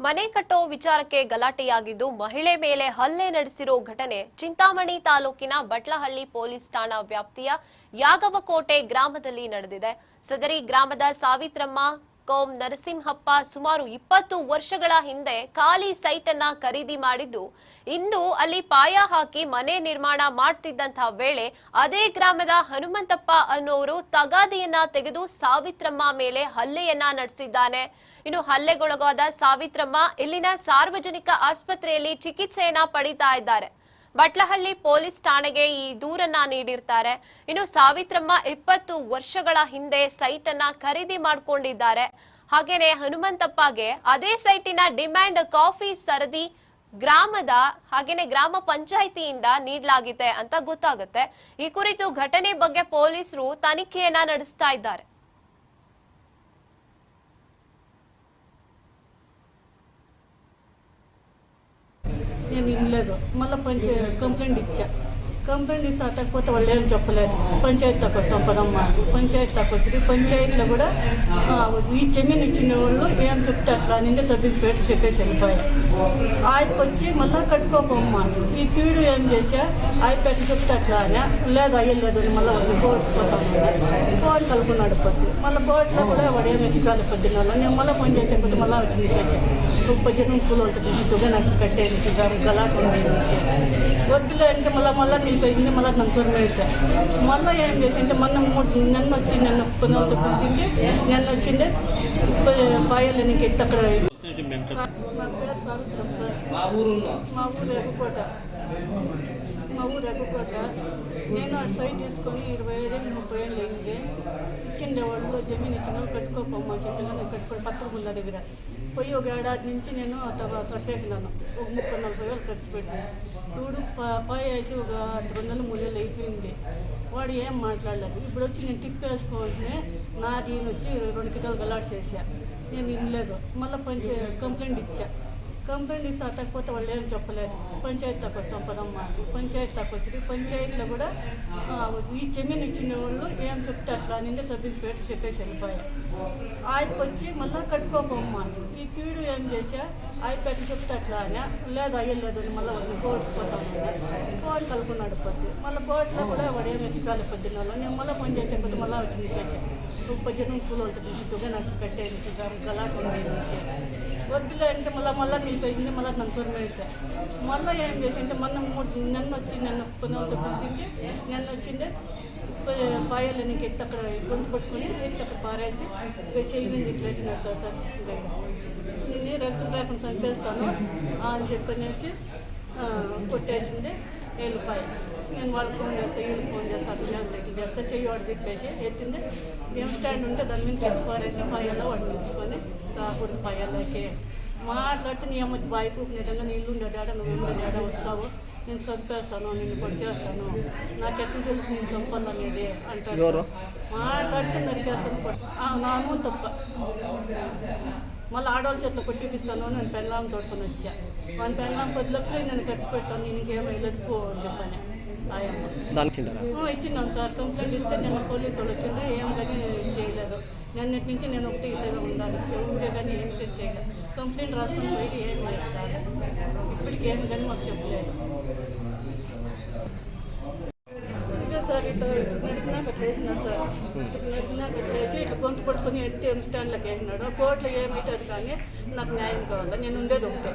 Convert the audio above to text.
ಮನೆ ಕಟ್ಟೋ ವಿಚಾರಕ್ಕೆ ಗಲಾಟೆಯಾಗಿದ್ದು ಮಹಿಳೆ ಮೇಲೆ ಹಲ್ಲೆ ನಡೆಸಿರೋ ಘಟನೆ ಚಿಂತಾಮಣಿ ತಾಲೂಕಿನ ಬಟ್ಲಹಳ್ಳಿ ಪೊಲೀಸ್ ಠಾಣಾ ವ್ಯಾಪ್ತಿಯ ಯಾಗವಕೋಟೆ ಗ್ರಾಮದಲ್ಲಿ ನಡೆದಿದೆ. ಸದರಿ ಗ್ರಾಮದ ಸಾವಿತ್ರಮ್ಮ ಕೋಂ ನರಸಿಂಹಪ್ಪ ಸುಮಾರು 20 ವರ್ಷಗಳ ಹಿಂದೆ ಖಾಲಿ ಸೈಟ್ ಅನ್ನ ಖರೀದಿ ಮಾಡಿದ್ದು, ಇಂದು ಅಲ್ಲಿ ಪಾಯ ಹಾಕಿ ಮನೆ ನಿರ್ಮಾಣ ಮಾಡ್ತಿದ್ದಂತಹ ವೇಳೆ ಅದೇ ಗ್ರಾಮದ ಹನುಮಂತಪ್ಪ ಅನ್ನೋರು ತಗಾದಿಯನ್ನ ತೆಗೆದು ಸಾವಿತ್ರಮ್ಮ ಮೇಲೆ ಹಲ್ಲೆಯನ್ನ ನಡೆಸಿದ್ದಾನೆ. ಇನ್ನು ಹಲ್ಲೆಗೊಳಗಾದ ಸಾವಿತ್ರಮ್ಮ ಇಲ್ಲಿನ ಸಾರ್ವಜನಿಕ ಆಸ್ಪತ್ರೆಯಲ್ಲಿ ಚಿಕಿತ್ಸೆಯನ್ನ ಪಡಿತಾ ಇದ್ದಾರೆ. ಬಟ್ಲಹಳ್ಳಿ ಪೊಲೀಸ್ ಠಾಣೆಗೆ ಈ ದೂರನ್ನ ನೀಡಿರ್ತಾರೆ. ಇನ್ನು ಸಾವಿತ್ರಮ್ಮ 20 ವರ್ಷಗಳ ಹಿಂದೆ ಸೈಟ್ ಅನ್ನ ಖರೀದಿ ಮಾಡ್ಕೊಂಡಿದ್ದಾರೆ. ಹಾಗೇನೆ ಹನುಮಂತಪ್ಪಗೆ ಅದೇ ಸೈಟಿನ ಡಿಮ್ಯಾಂಡ್ ಕಾಫಿ ಸರದಿ ಗ್ರಾಮದ ಹಾಗೇನೆ ಗ್ರಾಮ ಪಂಚಾಯಿತಿಯಿಂದ ನೀಡಲಾಗಿದೆ ಅಂತ ಗೊತ್ತಾಗುತ್ತೆ. ಈ ಕುರಿತು ಘಟನೆ ಬಗ್ಗೆ ಪೊಲೀಸರು ತನಿಖೆಯನ್ನ ನಡೆಸ್ತಾ ಇದ್ದಾರೆ. నేను ఇవ్వలేదు. మళ్ళీ కంప్లైంట్ ఇచ్చా. కంప్లైంట్ ఇస్తే అట్టకపోతే వాళ్ళు ఏం చెప్పలేదు. పంచాయతీ దాకా వస్తాం పదమ్మా, పంచాయతీ దాకా వచ్చి పంచాయతీలో కూడా ఈ జమీన్ ఇచ్చిన వాళ్ళు ఏం చెప్తే అట్లా నిండే సబ్ ఇన్స్పెక్టర్ చెప్పేసి వెళ్ళిపోయా. ఆయనకు వచ్చి మళ్ళీ కట్టుకోపోమ్మా, ఈ పీడు ఏం చేసా ఆయన చెప్తే అట్లా అని లేదు అయ్యలేదు మళ్ళీ వాళ్ళు పోతాను ఫోన్ కలుపుకున్నాడు. వచ్చి మళ్ళీ బోట్లో కూడా వాడు ఏమి ఎత్తుకాలి పొద్దున్న నేను మళ్ళీ ఫోన్ చేసేపోతే మళ్ళీ వచ్చింది చేసా. 30 జనం కూలు ఉంటుంది తుగా నాకు కట్టేది గలాట వద్దులే అంటే మళ్ళీ నిలిపోయింది. మళ్ళీ నన్ను తొరిమేసా. మళ్ళీ ఏం చేసింటే నన్ను వచ్చి నన్ను పునలతో పిలిచింది. నన్ను వచ్చింది పాయలు నీకు ఎత్తి అక్కడ. నా పేరు సావిత్రం సార్. మా ఊరు ఎగుకోట. నేను అటు సైడ్ తీసుకొని 25-30 ఏళ్ళు అయింది. ఇచ్చిండే వాళ్ళు జమీన్ ఇచ్చిన వాళ్ళు కట్టుకోపోమ్మా చెప్పిన నేను కట్టుకోవడం పత్రం ఉన్న దగ్గర పోయి ఒక ఏడాది నుంచి నేను ససేకినాను. ఒక 30-40 వేలు ఖర్చు పెట్టాను. ఇప్పుడు పాయ వేసి ఒక 2 నెలలు 3 నెలలు అయిపోయింది. వాడు ఏం మాట్లాడలేదు. ఇప్పుడు వచ్చి నేను టిప్ వేసుకోవాల్సిన నాది వచ్చి 2 కిలోలు గలాట్ చేశా. నేను ఇవ్వలేదు. మళ్ళీ కంప్లైంట్ ఇచ్చా. కంప్లైంట్ ఇస్తే అట్టకపోతే వాళ్ళు ఏం చెప్పలేదు. పంచాయతీ దాకా వస్తాం పదమ్మా, పంచాయతీ దాకా వచ్చి పంచాయతీలో కూడా ఈ జమీన్ ఇచ్చిన వాళ్ళు ఏం చెప్తే అట్లా నిండే సబ్ ఇన్స్పెక్టర్ చెప్పేసి వెళ్ళిపోయా. ఆయనకు వచ్చి మళ్ళీ కట్టుకోపోమ్మా, ఈ పీడు ఏం చేసా ఆయన చెప్తే అట్లా అని లేదు అయ్యలేదు మళ్ళీ వాళ్ళు పోతాను ఫోన్ కలుపుకున్నాడు. వచ్చి మళ్ళీ బోట్లో కూడా వాడు ఏమి ఎత్తుకాలి పొద్దున్న నేను మళ్ళీ ఫోన్ చేసేపోతే మళ్ళీ వచ్చింది చేసా. 30 జనం కూలు ఉంటుంది తుగా నాకు కట్టేది గలాట వద్దులే అంటే మళ్ళీ నిలిపోయింది. మళ్ళీ నన్ను తొరిమేసా. మళ్ళీ ఏం చేసింటే నన్ను వచ్చి నన్ను పునలతో పిలిచింది. నన్ను వచ్చింది పాయలు నీకు ఎత్తి అక్కడ గొంతు పట్టుకొని ఎత్తి అక్కడ పారేసి చేయమని చెప్పలేదు సార్. నేను రక్తం రాకుండా చంపేస్తాను అని చెప్పనేసి కొట్టేసింది. వెళ్ళిపోయి నేను వాళ్ళకి ఫోన్ చేస్తే వీళ్ళకి ఫోన్ చేస్తే అట్లా చేస్తే ఇట్లా చేస్తే చెయ్యి వాడు తిప్పేసి ఎత్తింది. ఏం స్టాండ్ ఉంటే దాని మీద ఎత్తి పారేసి పాయల్లో వాడు నిలుచుకొని రాకూడదు పాయల్లోకి మాట్లాడితే నీ అమ్మ బాయిపు నిజంగా నీళ్ళు ఉండేదాడ నువ్వు ఉండేదాడ వస్తావు, నేను చంపేస్తాను, నిన్ను కొట్టేస్తాను, నాకు ఎట్లా తెలుసు నేను చంపాలనేది అంటాడు. మాట్లాడితే నరికేస్తాను. నాను తప్ప మళ్ళీ ఆడవాళ్ళ చేతిలో కొట్టిపిస్తాను. నేను పెళ్ళాం తోడుకొని వచ్చా. మన పెళ్ళాం 10 లక్షలు నేను ఖర్చు పెడతాను, నేను ఇంకేమో వెళ్ళిపో అని చెప్పాను. ఇచ్చినాను సార్. కంప్లైంట్ ఇస్తే నేను పోలీసు వాళ్ళు వచ్చిండే ఏం కానీ చేయలేదు. నిన్నటి నుంచి నేను ఒకటి ఇలాగా ఉండాలి, ఊరే కానీ ఏం చేయలేదు. కంప్లైంట్ రాసుకొని పోయి ఏం లేదు. ఇప్పటికి ఏమి కానీ మాకు చెప్పలేదు సార్. ఇట్లా నరికినాక అట్లా వేసినాడు సార్. ఇట్లా నరికినాక అట్లా వేసి ఇట్లా గొంతు పట్టుకొని ఎత్తి స్టాండ్లోకి వేసినాడు. కోర్టులో ఏమవుతుంది కానీ నాకు న్యాయం కావాలి. నేను ఉండేది ఒకటే.